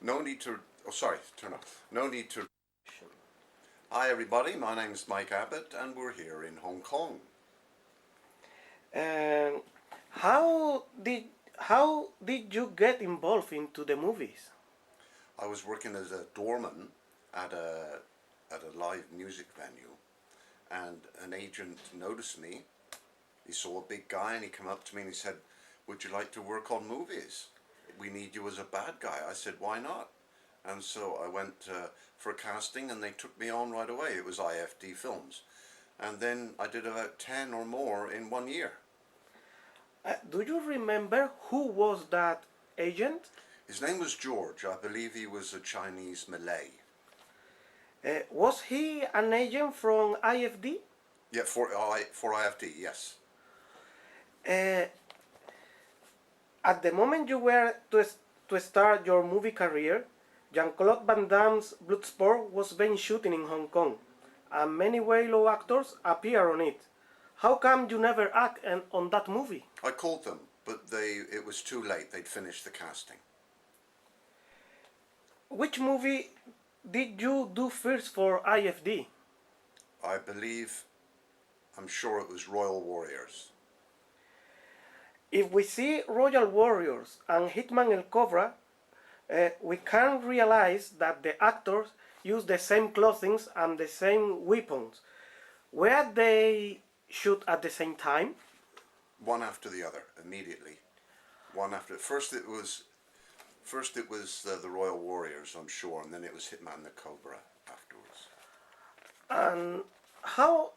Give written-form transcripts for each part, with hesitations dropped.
No need to, oh sorry, turn off. No need to. Hi everybody, my name's Mike Abbott and we're here in Hong Kong. And how did you get involved into the movies? I was working as a doorman at a live music venue, and an agent noticed me. He saw a big guy and he came up to me and he said, "Would you like to work on movies? We need you as a bad guy." I said, "Why not?" And so I went for a casting and they took me on right away. It was IFD Films. And then I did about 10 or more in 1 year. Do you remember who was that agent? His name was George. I believe he was a Chinese Malay. Was he an agent from IFD? Yeah, for IFD, yes. Uh, at the moment you were to start your movie career, Jean-Claude Van Damme's Bloodsport was being shooting in Hong Kong, and many Weilo actors appear on it. How come you never act on that movie? I called them, but it was too late. They'd finished the casting. Which movie did you do first for IFD? I'm sure it was Royal Warriors. If we see Royal Warriors and Hitman El Cobra, we can realize that the actors use the same clothing and the same weapons. Were they shoot at the same time? One after the other, immediately. One after. First it was the Royal Warriors, I'm sure, and then it was Hitman the Cobra afterwards. And how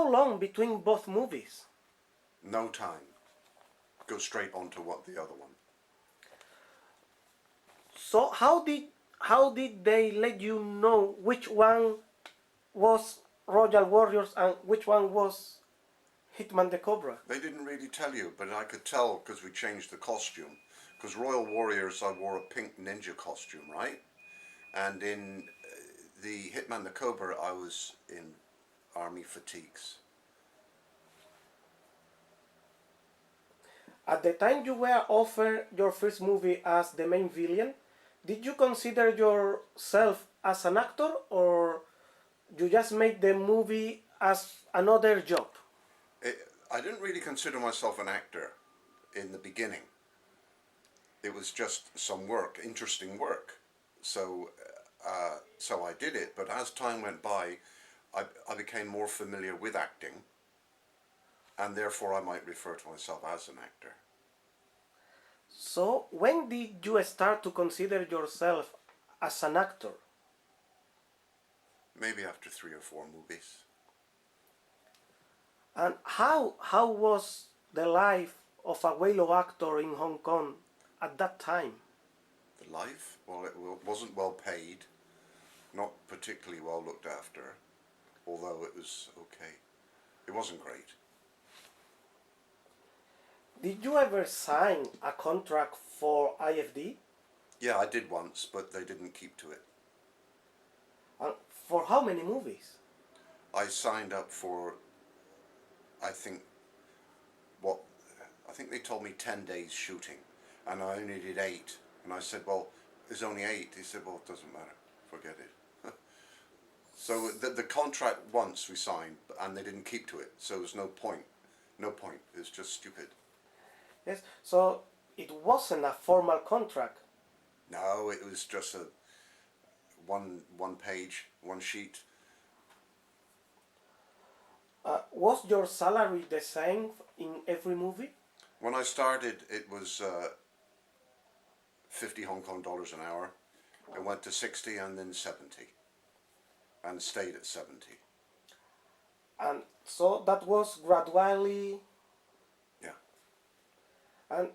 long between both movies? No time. Go straight on to the other one. So how did they let you know which one was Royal Warriors and which one was Hitman the Cobra? They didn't really tell you, but I could tell because we changed the costume. Because Royal Warriors, I wore a pink ninja costume, right? And in the Hitman the Cobra, I was in army fatigues. At the time you were offered your first movie as the main villain, did you consider yourself as an actor, or you just made the movie as another job? I didn't really consider myself an actor in the beginning. It was just some work, interesting work. So I did it, but as time went by, I became more familiar with acting, and therefore I might refer to myself as an actor. So when did you start to consider yourself as an actor? Maybe after 3 or 4 movies. And how was the life of a Weilo actor in Hong Kong at that time? The life? Well, it wasn't well paid, not particularly well looked after, although it was okay. It wasn't great. Did you ever sign a contract for IFD? Yeah, I did once, but they didn't keep to it. And for how many movies? I signed up for, I think they told me 10 days shooting, and I only did 8. And I said, "Well, there's only 8. He said, "Well, it doesn't matter. Forget it." So the contract once we signed, and they didn't keep to it. So there was no point. No point. It was just stupid. Yes, so it wasn't a formal contract. No, it was just a one page, one sheet. Was your salary the same in every movie? When I started, it was 50 Hong Kong dollars an hour. It went to 60 and then 70, and stayed at 70. And so that was gradually. Yeah. And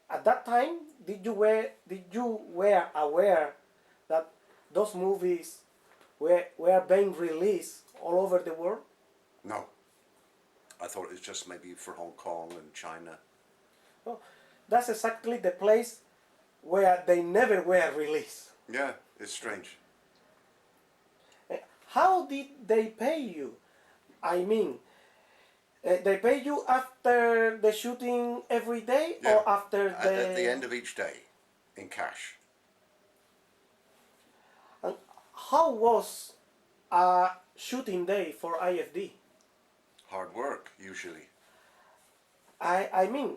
at that time, did you were aware that those movies were being released all over the world? No. I thought it was just maybe for Hong Kong and China. Oh, that's exactly the place where they never were released. Yeah, it's strange. How did they pay you? I mean, they pay you after the shooting every day, Yeah. or after At the end of each day, in cash. And how was a shooting day for IFD? Hard work, usually. I mean,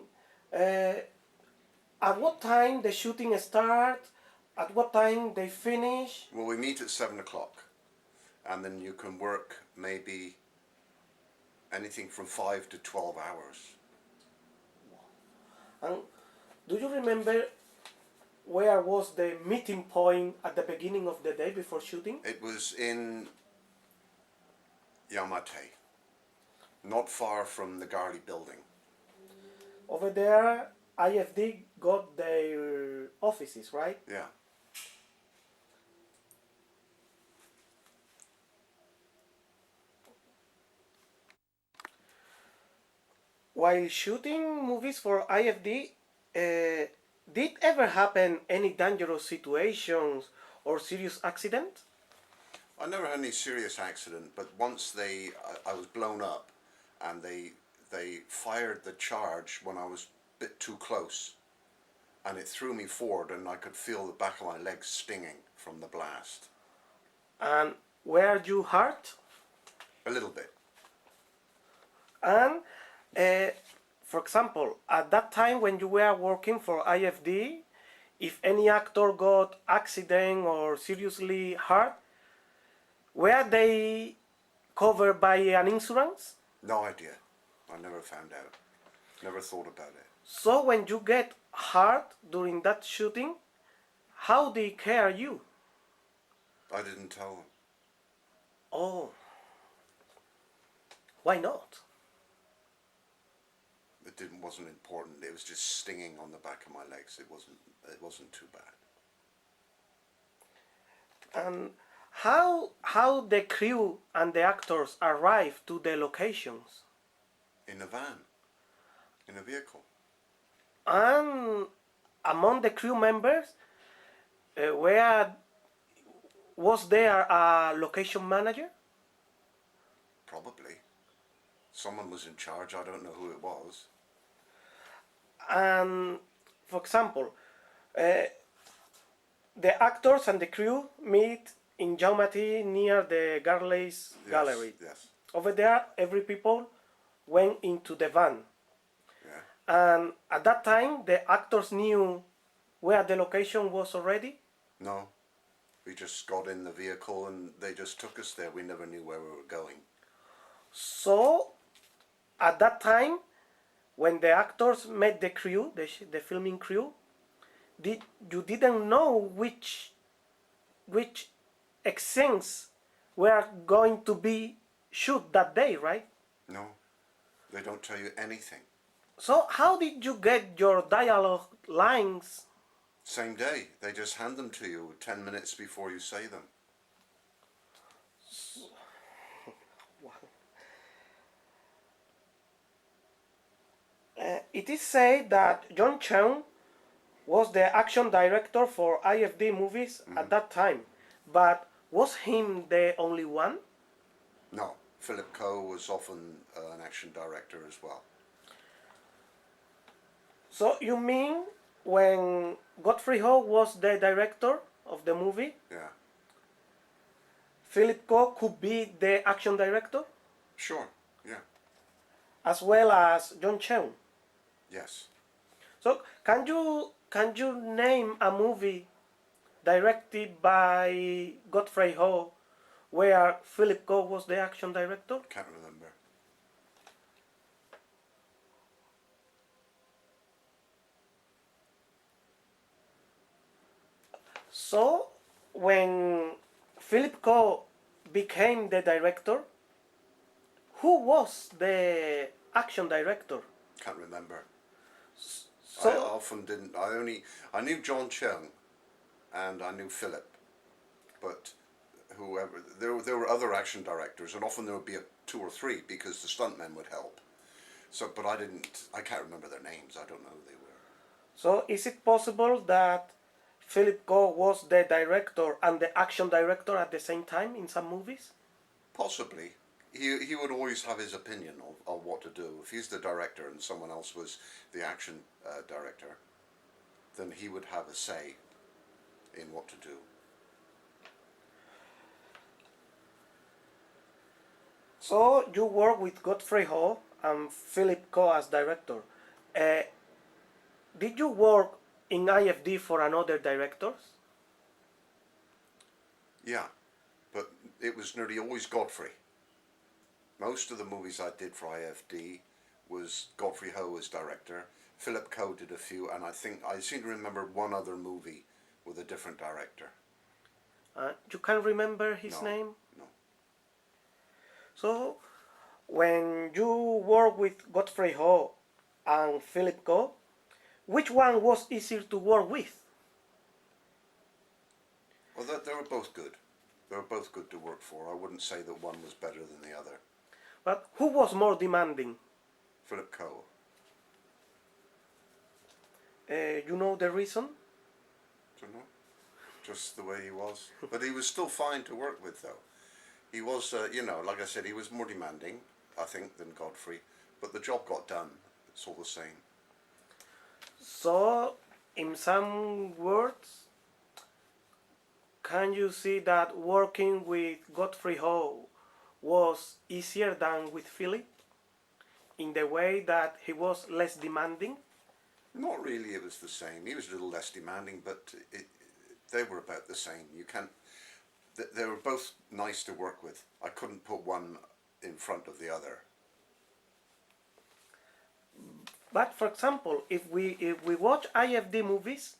uh, at what time the shooting start? At what time they finish? Well, we meet at 7 o'clock, and then you can work maybe anything from 5 to 12 hours. And do you remember where was the meeting point at the beginning of the day before shooting? It was in Yamate, not far from the Garley building. Over there, IFD got their offices, right? Yeah. While shooting movies for IFD, did ever happen any dangerous situations or serious accident? I never had any serious accident, but once I was blown up, and they fired the charge when I was a bit too close, and it threw me forward, and I could feel the back of my legs stinging from the blast. And were you hurt? A little bit. And for example, at that time when you were working for IFD, if any actor got accident or seriously hurt, were they covered by an insurance? No idea. I never found out. Never thought about it. So when you get hurt during that shooting, how they care you? I didn't tell them. Oh, why not? Wasn't important. It was just stinging on the back of my legs. It wasn't too bad. And how the crew and the actors arrive to the locations? In a van. In a vehicle. And among the crew members, was there a location manager? Probably. Someone was in charge. I don't know who it was. And for example, the actors and the crew meet in Jaumati near the Garley's gallery. Yes. Over there, every people went into the van. Yeah. And at that time, the actors knew where the location was already? No. We just got in the vehicle and they just took us there. We never knew where we were going. So, at that time, when the actors met the crew, the filming crew, you didn't know which scenes were going to be shoot that day, right? No. They don't tell you anything. So how did you get your dialogue lines? Same day. They just hand them to you 10 minutes before you say them. It is said that John Cheung was the action director for IFD movies at that time, but was him the only one? No. Philip Coe was often an action director as well. So you mean when Godfrey Ho was the director of the movie, Yeah. Philip Coe could be the action director Sure. Yeah. as well as John Cheung? Yes. So can you name a movie directed by Godfrey Ho where Philip Coe was the action director? Can't remember. So when Philip Coe became the director, who was the action director? Can't remember. So I often didn't. I knew John Cheung, and I knew Philip, but whoever there were other action directors, and often there would be two or three because the stuntmen would help. So, but I can't remember their names. I don't know who they were. So is it possible that Philip Coe was the director and the action director at the same time in some movies? Possibly. He would always have his opinion of what to do. If he's the director and someone else was the action director, then he would have a say in what to do. So you work with Godfrey Ho and Philip Ko as director. Uh, did you work in IFD for another directors? Yeah, but it was nearly always Godfrey. Most of the movies I did for IFD was Godfrey Ho as director. Philip Ko did a few, and I seem to remember one other movie with a different director. You can remember his No, name? no. So when you work with Godfrey Ho and Philip Ko, which one was easier to work with? Well, they were both good. They were both good to work for. I wouldn't say that one was better than the other. But who was more demanding? Philip Ko. You know the reason? Don't know. Just the way he was. But he was still fine to work with, though. He was, like I said, he was more demanding, I think, than Godfrey. But the job got done. It's all the same. So, in some words, can you see that working with Godfrey Ho was easier than with Philip? In the way that he was less demanding? Not really, it was the same. He was a little less demanding, but they were about the same. They were both nice to work with. I couldn't put one in front of the other. But for example, if we watch IFD movies,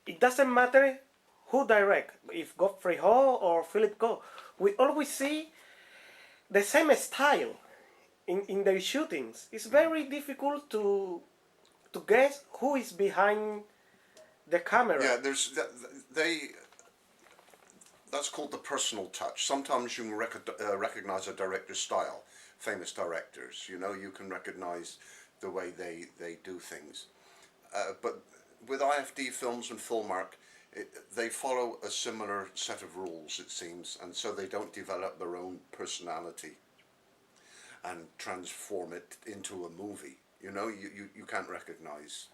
it doesn't matter who direct, if Godfrey Ho or Philip Ko. We always see the same style in their shootings. It's very difficult to guess who is behind the camera. Yeah, that's called the personal touch. Sometimes you can recognize a director's style. Famous directors, you can recognize the way they do things. But with IFD films and Filmark, they follow a similar set of rules, it seems, and so they don't develop their own personality and transform it into a movie. You can't recognize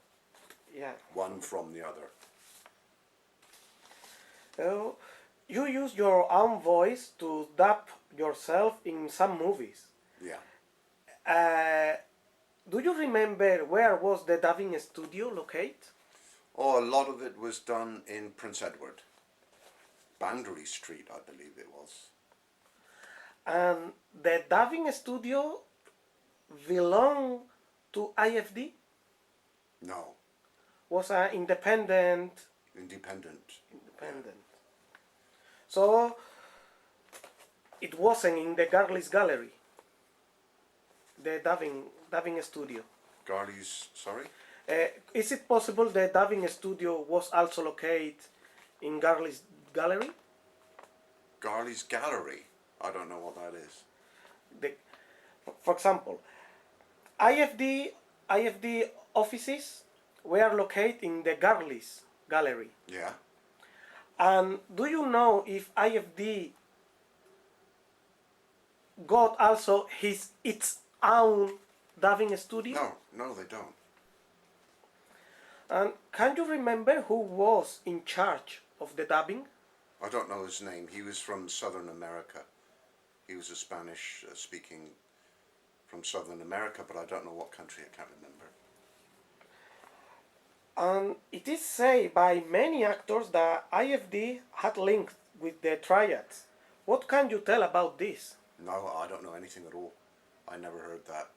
Yeah. one from the other. So you use your own voice to dub yourself in some movies. Yeah. Do you remember where was the dubbing studio located? Oh, a lot of it was done in Prince Edward. Boundary Street, I believe it was. And the dubbing studio belonged to IFD? No, Was an independent. independent. So it wasn't in the Garlis Gallery, the dubbing studio. Garley's, sorry? Is it possible the dubbing studio was also located in Garlis Gallery? Garley's Gallery? I don't know what that is. For example, IFD offices were located in the Garlis Gallery. Yeah? And do you know if IFD got also its own dubbing studio? No, they don't. And can you remember who was in charge of the dubbing? I don't know his name. He was from Southern America. He was a Spanish speaking from Southern America, but I don't know what country, I can't remember. And it is said by many actors that IFD had linked with the triads. What can you tell about this? No, I don't know anything at all. I never heard that.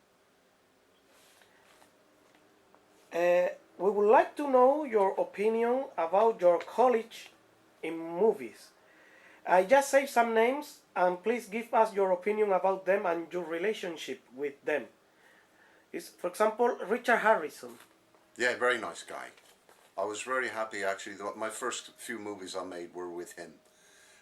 We would like to know your opinion about your college in movies. I just say some names and please give us your opinion about them and your relationship with them. For example, Richard Harrison. Yeah, very nice guy. I was very happy actually. My first few movies I made were with him.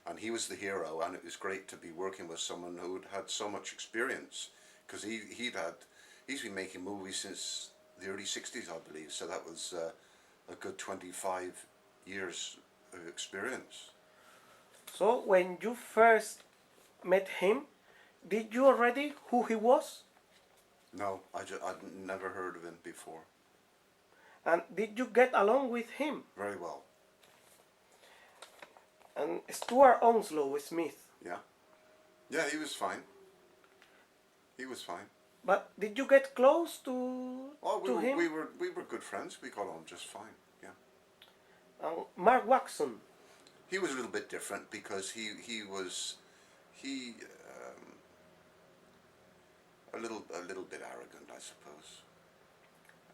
And he was the hero, and it was great to be working with someone who had so much experience. Because he's been making movies since the early 60s, I believe. So that was a good 25 years of experience. So when you first met him, did you already who he was? No, I'd never heard of him before. And did you get along with him? Very well. And Stuart Onslow Smith. Yeah. Yeah, he was fine. He was fine. But did you get close Oh, to him? we were good friends. We got on just fine. Yeah. Mark Watson. He was a little bit different because he was he a little bit arrogant, I suppose,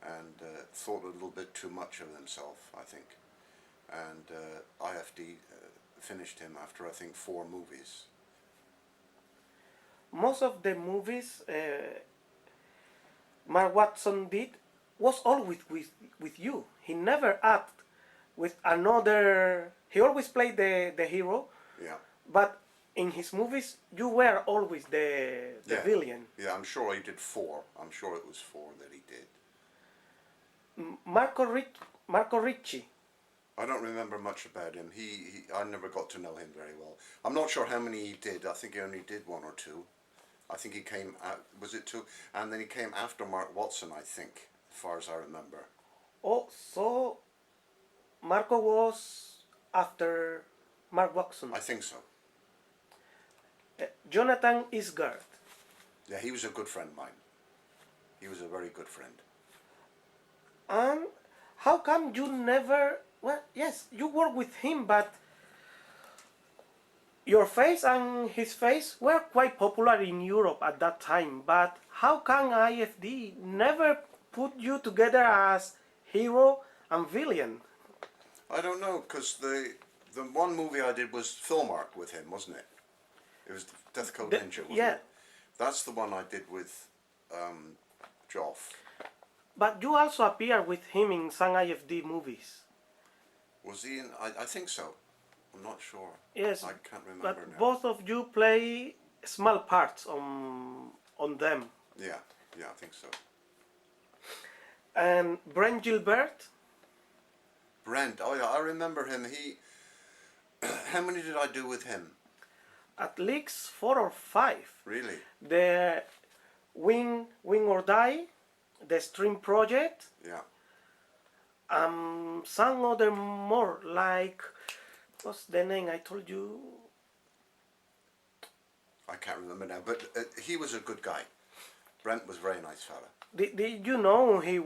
and thought a little bit too much of himself, I think. And IFD finished him after I think 4 movies. Most of the movies Mark Watson did was always with you. He never acted with another. He always played the hero, Yeah. but in his movies you were always the Yeah. villain. Yeah, I'm sure he did 4. I'm sure it was 4 that he did. Marco Ricci. I don't remember much about him. I never got to know him very well. I'm not sure how many he did. I think he only did 1 or 2. I think he came out, was it 2? And then he came after Mark Watson, I think, as far as I remember. Oh, so Marco was after Mark Watson. I think so. Jonathan Isgard. Yeah, he was a good friend of mine. He was a very good friend. And how come you never? Well, yes, you work with him, but your face and his face were quite popular in Europe at that time. But how can IFD never put you together as hero and villain? I don't know, because the one movie I did was Filmark with him, wasn't it? It was Death Code Ninja, wasn't yeah. it? That's the one I did with Joff. But you also appear with him in some IFD movies. Was he in? I think so. I'm not sure. Yes, I can't remember but now. both of you play small parts on them. Yeah, I think so. And Brent Gilbert. Brent, oh yeah, I remember him. How many did I do with him? At least 4 or 5. Really? The Wing or Die, the Stream Project, Yeah. some other more like, what's the name I told you? I can't remember now, but he was a good guy. Brent was a very nice fella. Did you know he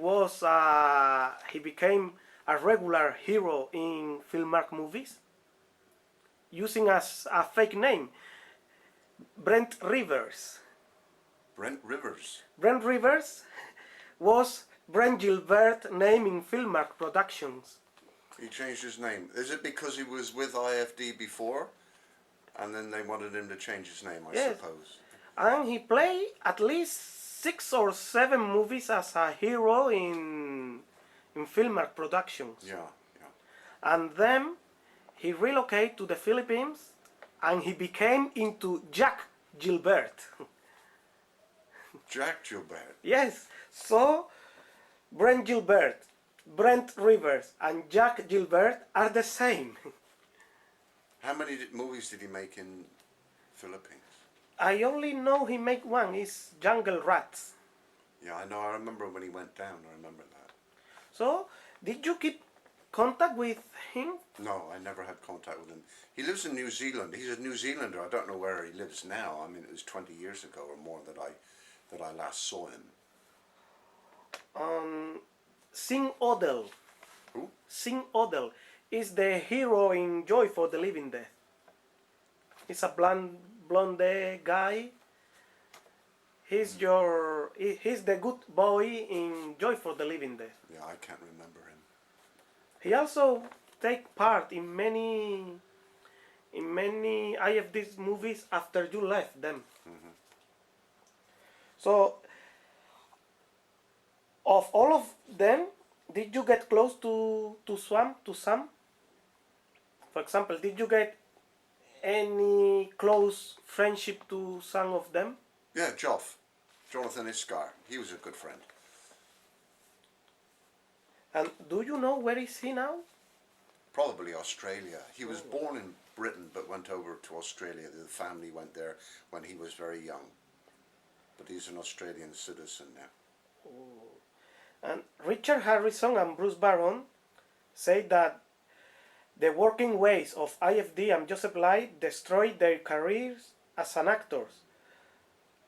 became a regular hero in Filmark movies? Using as a fake name, Brent Rivers. Brent Rivers. Brent Rivers was Brent Gilbert name in Filmark Productions. He changed his name. Is it because he was with IFD before, and then they wanted him to change his name? I suppose. And he played at least 6 or 7 movies as a hero in Filmark Productions. Yeah. And then he relocated to the Philippines and he became into Jack Gilbert. Jack Gilbert. Yes, so Brent Gilbert, Brent Rivers and Jack Gilbert are the same. How many movies did he make in Philippines? I only know he made one, it's Jungle Rats. Yeah, I know. I remember when he went down. I remember that. So, did you keep contact with him? No, I never had contact with him. He lives in New Zealand. He's a New Zealander. I don't know where he lives now. I mean, it was 20 years ago or more that I last saw him. Sing Odell. Who? Sing Odell is the hero in Joy for the Living Dead. He's a blonde guy. He's the good boy in Joy for the Living Dead. Yeah, I can't remember him. He also take part in many IFD movies after you left them. Mm-hmm. So, of all of them, did you get close to some? For example, did you get any close friendship to some of them? Yeah, Jonathan Iscar. He was a good friend. And do you know where is he now? Probably Australia. He was born in Britain but went over to Australia. The family went there when he was very young. But he's an Australian citizen now. And Richard Harrison and Bruce Barron say that the working ways of IFD and Joseph Light destroyed their careers as an actors.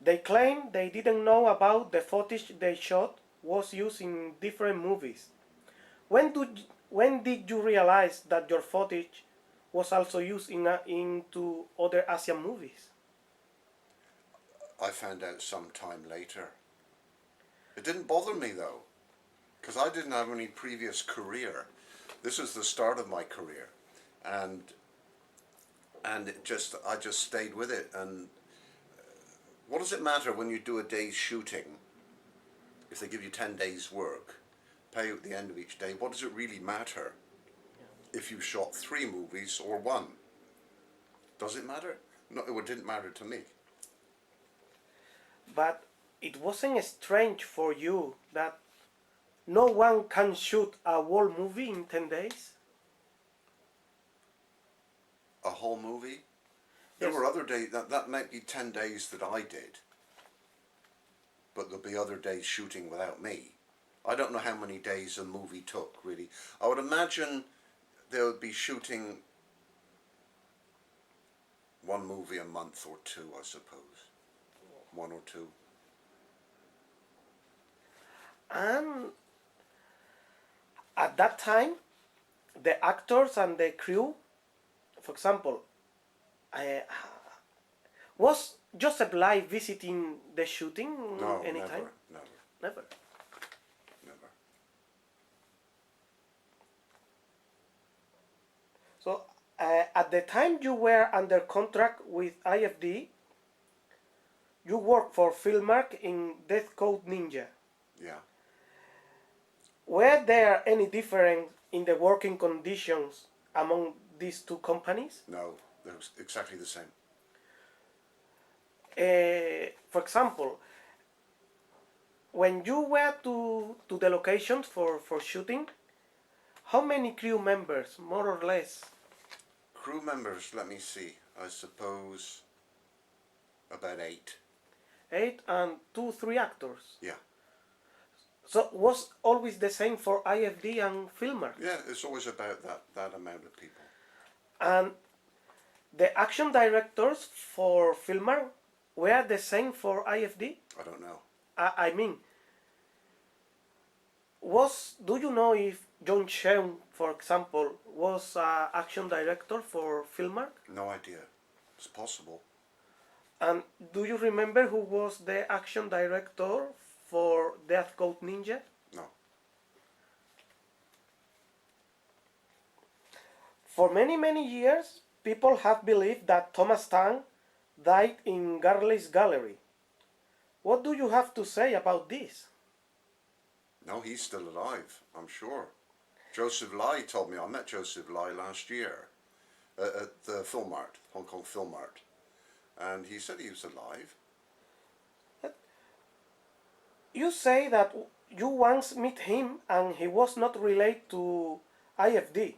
They claim they didn't know about the footage they shot was used in different movies. When did you realize that your footage was also used into other Asian movies? I found out some time later. It didn't bother me though, because I didn't have any previous career. This was the start of my career, and I just stayed with it. And what does it matter when you do a day's shooting? If they give you 10 days work, pay you at the end of each day, what does it really matter if you shot 3 movies or 1? Does it matter? No, it didn't matter to me. But it wasn't strange for you that no one can shoot a whole movie in 10 days? A whole movie? There Yes. were other days, that might be 10 days that I did. But there'll be other days shooting without me. I don't know how many days a movie took, really. I would imagine they would be shooting 1 movie a month or 2, I suppose. 1 or 2. And at that time, the actors and the crew, for example, was Joseph Lai visiting the shooting No, anytime? never. Never. So at the time you were under contract with IFD, you worked for Filmark in Death Code Ninja. Yeah. Were there any difference in the working conditions among these two companies? No, it was exactly the same. For example, when you were to the locations for shooting, how many crew members, more or less? Crew members, let me see. I suppose about 8. 8 and 2, 3 actors. Yeah. So was always the same for IFD and Filmark? Yeah, it's always about that amount of people. And the action directors for Filmark were the same for IFD? I don't know. I mean, do you know if John Cheung, for example, was action director for Filmark? No idea. It's possible. And do you remember who was the action director for Death Code Ninja? No. For many, many years, people have believed that Thomas Tang died in Garley's Gallery. What do you have to say about this? No, he's still alive, I'm sure. Joseph Lai told me. I met Joseph Lai last year at the Film Art, Hong Kong Film Art. And he said he was alive. You say that you once met him and he was not related to IFD.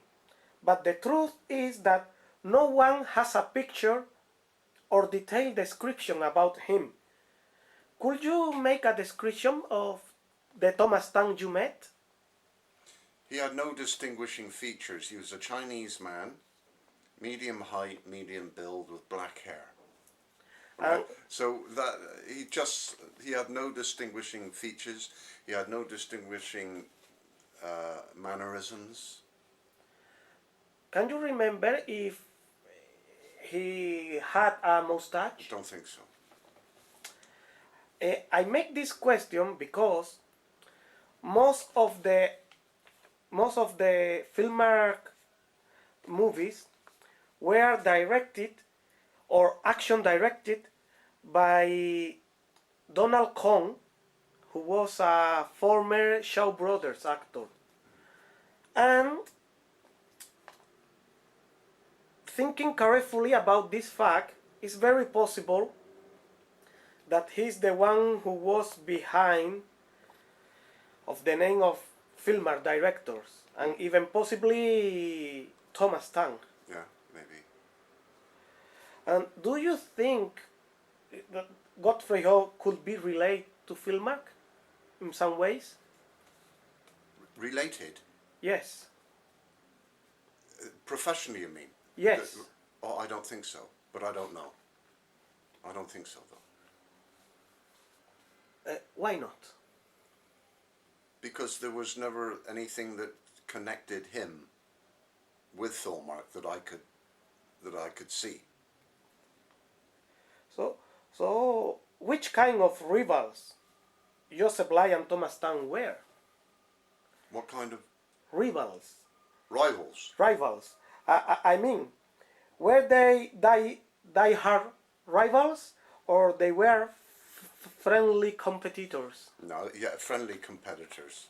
But the truth is that no one has a picture or detailed description about him. Could you make a description of the Thomas Tang you met? He had no distinguishing features. He was a Chinese man, medium height, medium build, with black hair. Right? So that he had no distinguishing features. He had no distinguishing mannerisms. Can you remember if he had a mustache? Don't think so. I make this question because most of the Filmark movies were directed or action directed by Donald Kong, who was a former Shaw Brothers actor. And thinking carefully about this fact, it's very possible that he's the one who was behind of the name of Filmark directors, and even possibly Thomas Tang. Yeah, maybe. And do you think that Godfrey Ho could be related to Filmark in some ways? Related? Yes. Professionally, you mean? Yes. Oh, I don't think so, but I don't know. I don't think so, though. Why not? Because there was never anything that connected him with Philmark that I could see. So which kind of rivals Joseph Bly and Thomas Tang were? What kind of Rivals, rivals? rivals. I mean, were they die-hard rivals, or they were friendly competitors? No, yeah, friendly competitors.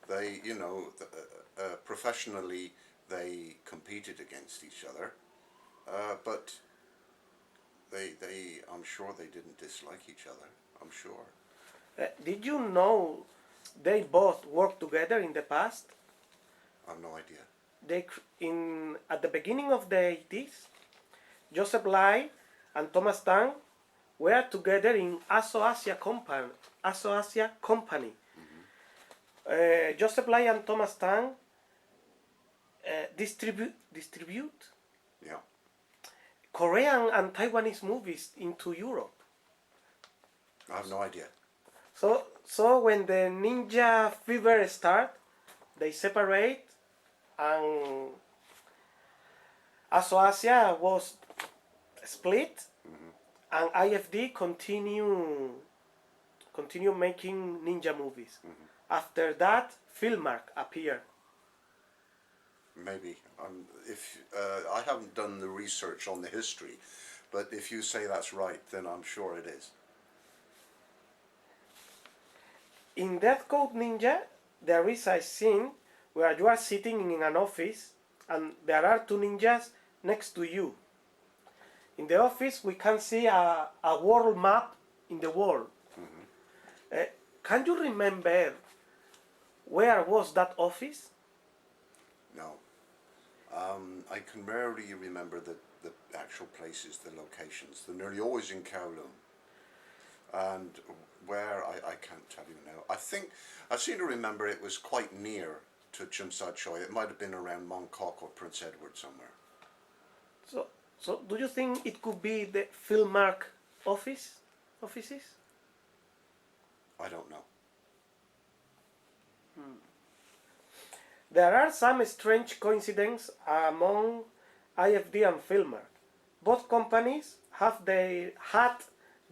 They, professionally, they competed against each other, but I'm sure they didn't dislike each other. I'm sure. Did you know they both worked together in the past? I have no idea. At the beginning of the 80s, Joseph Bly and Thomas Tang were together in Asia Company. Joseph Bly and Thomas Tang distribute Yeah. Korean and Taiwanese movies into Europe. I have no idea. So when the Ninja Fever start, they separate, and Asia was split, and IFD continue making ninja movies. After that, Filmark appeared. Maybe. If I haven't done the research on the history, but if you say that's right, then I'm sure it is. In Death Code Ninja, there is a scene where you are sitting in an office and there are two ninjas next to you. In the office, we can see a world map in the wall. Can you remember where was that office? No. I can rarely remember the actual places, the locations. They're nearly always in Kowloon. And where, I can't tell you now. I seem to remember it was quite near to Chum Sa Choi. It might have been around Mongkok or Prince Edward somewhere. So do you think it could be the Filmark offices? I don't know. There are some strange coincidences among IFD and Filmark. Both companies had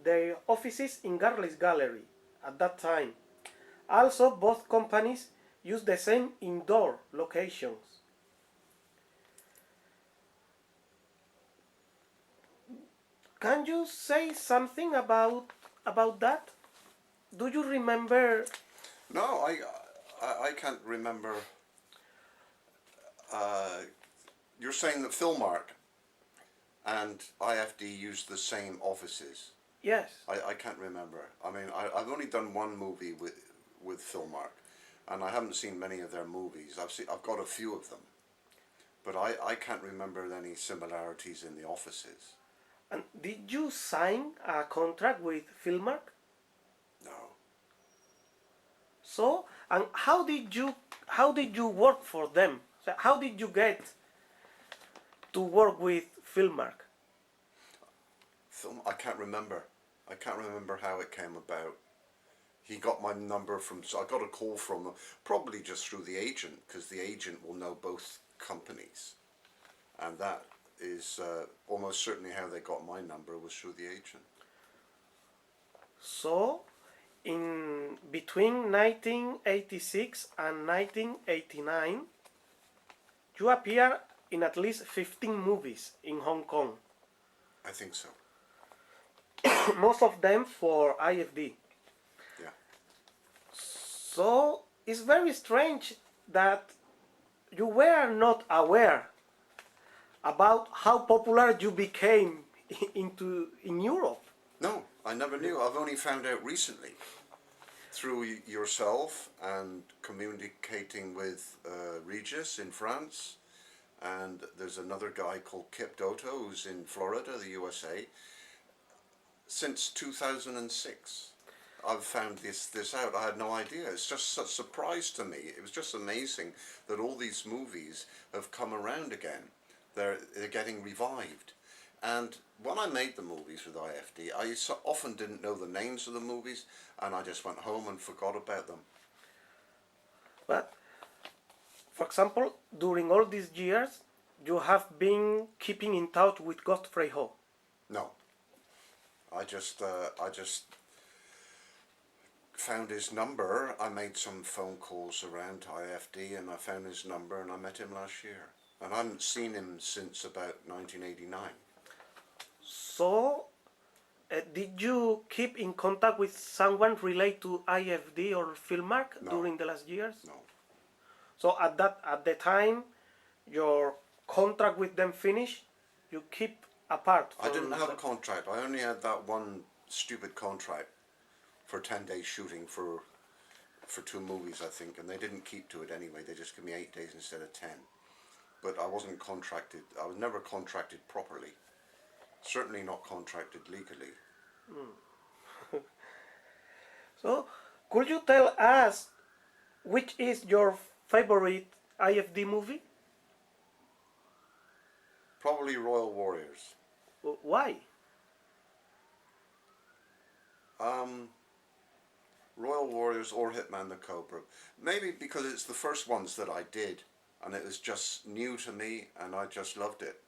their offices in Garlis Gallery at that time. Also, both companies use the same indoor locations. Can you say something about that? Do you remember? No, I can't remember. You're saying that Philmark and IFD use the same offices. Yes. I can't remember. I mean, I've only done one movie with Philmark, and I haven't seen many of their movies. I've got a few of them, but I can't remember any similarities in the offices. And did you sign a contract with Filmark? No. So, and how did you work for them? So how did you get to work with Filmark? I can't remember. I can't remember how it came about. He got my number so I got a call from him, probably just through the agent, because the agent will know both companies. And that is almost certainly how they got my number, was through the agent. So, in between 1986 and 1989, you appear in at least 15 movies in Hong Kong. I think so. Most of them for IFD. Yeah. So it's very strange that you were not aware about how popular you became in Europe. No, I never knew. I've only found out recently through yourself and communicating with Regis in France, and there's another guy called Kip Doto who's in Florida, the USA. Since 2006, I've found this out. I had no idea. It's just such a surprise to me. It was just amazing that all these movies have come around again. They're getting revived, And when I made the movies with IFD, I so often didn't know the names of the movies, and I just went home and forgot about them. But, for example, during all these years, you have been keeping in touch with Godfrey Ho. No, I just found his number. I made some phone calls around to IFD, and I found his number, and I met him last year. And I haven't seen him since about 1989. So, did you keep in contact with someone related to IFD or Filmark No. during the last years? No. So at the time your contract with them finished, you keep apart I didn't have a them. contract. I only had that one stupid contract for 10 days shooting for 2 movies, I think, and they didn't keep to it anyway. They just gave me 8 days instead of 10. But I wasn't contracted. I was never contracted properly. Certainly not contracted legally. So could you tell us which is your favorite IFD movie? Probably Royal Warriors. Why? Royal Warriors or Hitman the Cobra. Maybe because it's the first ones that I did, and it was just new to me, and I just loved it.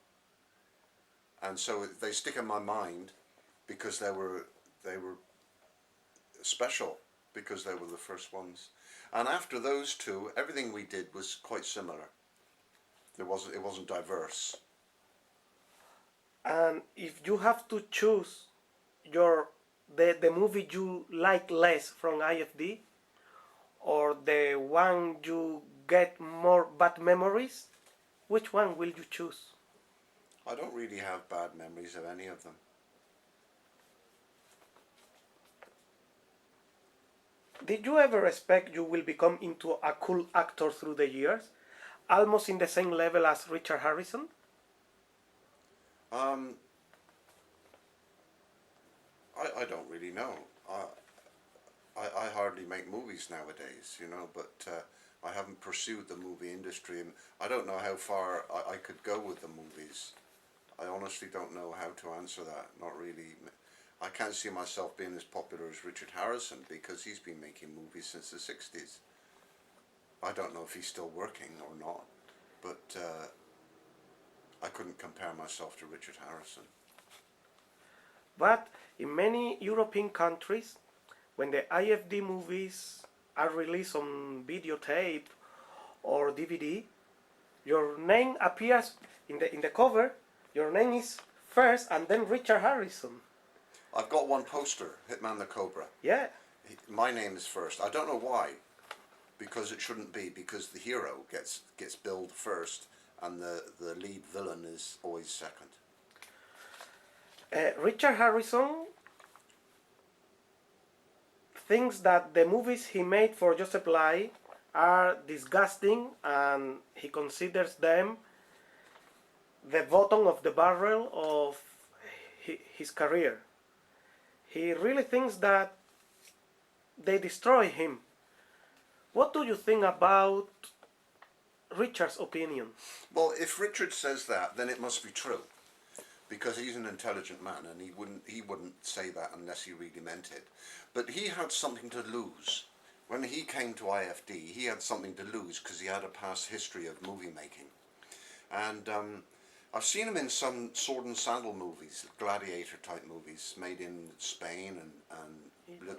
And so they stick in my mind because they were special, because they were the first ones. And after those two, everything we did was quite similar. It wasn't diverse. And if you have to choose the movie you like less from IFD, or the one you get more bad memories, which one will you choose? I don't really have bad memories of any of them. Did you ever expect you will become into a cool actor through the years, almost in the same level as Richard Harrison? I don't really know. I hardly make movies nowadays, but I haven't pursued the movie industry, and I don't know how far I could go with the movies. I honestly don't know how to answer that, not really. I can't see myself being as popular as Richard Harrison because he's been making movies since the 60s. I don't know if he's still working or not, but I couldn't compare myself to Richard Harrison. But in many European countries, when the IFD movies are released on videotape or DVD, your name appears in the cover. Your name is first, and then Richard Harrison. I've got one poster, Hitman the Cobra. Yeah. My name is first. I don't know why, because it shouldn't be, because the hero gets billed first and the lead villain is always second. Richard Harrison thinks that the movies he made for Joseph Lai are disgusting, and he considers them the bottom of the barrel of his career. He really thinks that they destroy him. What do you think about Richard's opinion? Well, if Richard says that, then it must be true, because he's an intelligent man, and he wouldn't say that unless he really meant it. But he had something to lose. When he came to IFD, he had something to lose because he had a past history of movie making. And I've seen him in some sword and sandal movies, gladiator type movies, made in Spain and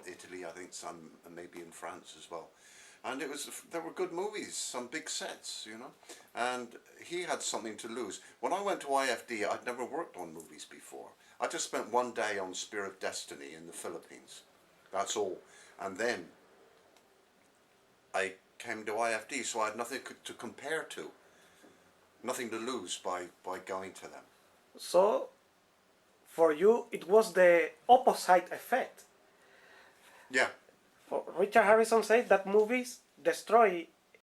Italy, I think, some, and maybe in France as well. And there were good movies, some big sets, and he had something to lose. When I went to IFD, I'd never worked on movies before. I just spent one day on Spear of Destiny in the Philippines. That's all. And then I came to IFD, so I had nothing to compare to, nothing to lose by going to them. So, for you, it was the opposite effect. Yeah. Richard Harrison said that movies destroy